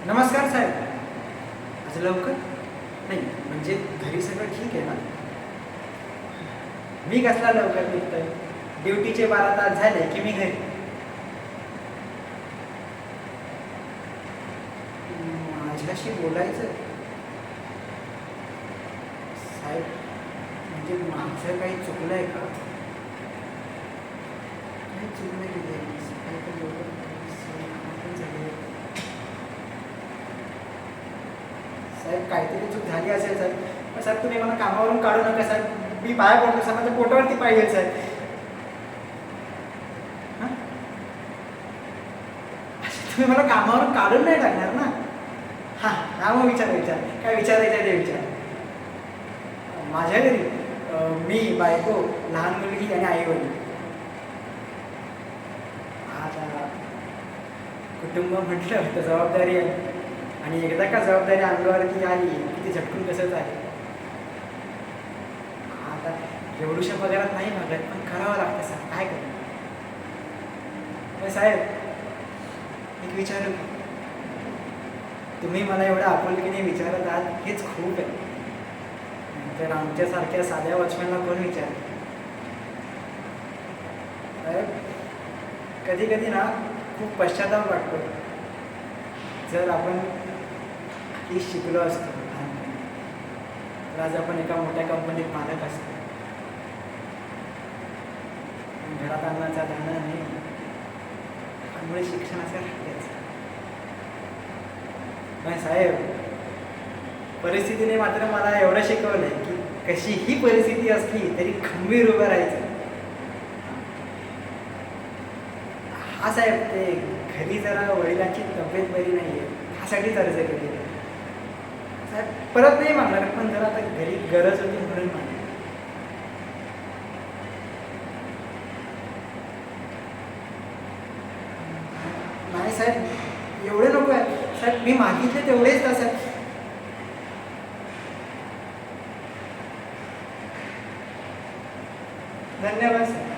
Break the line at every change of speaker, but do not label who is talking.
नमस्कार साहेब. आज लवकर नाही म्हणजे घरी सगळं ठीक आहे ना? मी कसला लवकर निघतोय? ड्युटीचे 12 तास झाले की मी घरी. माझ्याशी बोलायचं साहेब. म्हणजे माझं काही चुकलंय का? काही चुकलं की साहेब काहीतरी चूक झाली असेल साहेब. पण साहेब तुम्ही मला कामावरून काढू नका साहेब. मी पाया पडतो साहेब. माझ्या पोटावरती पाहिजे साहेब. हां तुम्ही मला कामावरून काढून नाही टाकणार ना? हां हां मग विचार काय विचारायचं आहे ते विचार. माझ्या घरी मी, बायको, लहान मुलगी आणि आई वडील. आता कुटुंब म्हटलं तर जबाबदारी आहे. आणि एकदा का जबाबदारी अंगावरती आली की ती झटकून कसंच आहे. आता एवढूशा पगारात नाही मागत पण करावं लागतं सर. काय करू? साहेब एक विचारू. तुम्ही मला एवढं आपुलकीने विचारत आहात हेच खूप आहे. तर आमच्यासारख्या साध्या वॉचमॅनला कोण विचार? साहेब कधी कधी ना खूप पश्चाताप वाटतो. जर आपण की शिकलो असतो तर आज आपण एका मोठ्या कंपनीत मालक असतो. घरात अन्नाचा दाणा नाही त्यामुळे शिक्षणाचा राहिलेच. नाही साहेब परिस्थितीने मात्र मला एवढं शिकवलंय की कशीही परिस्थिती असली तरी खंबीर उभं राहायचं. हा साहेब ते घरी जरा वडिलांची तब्येत बरी नाही आहे ह्यासाठीच अर्ज केली साहेब. परत नाही मागणार पण जरा आता घरी गरज होती म्हणून मागणार. नाही साहेब एवढे नको आहे साहेब. मी मागितले तेवढेच ना साहेब. धन्यवाद सर.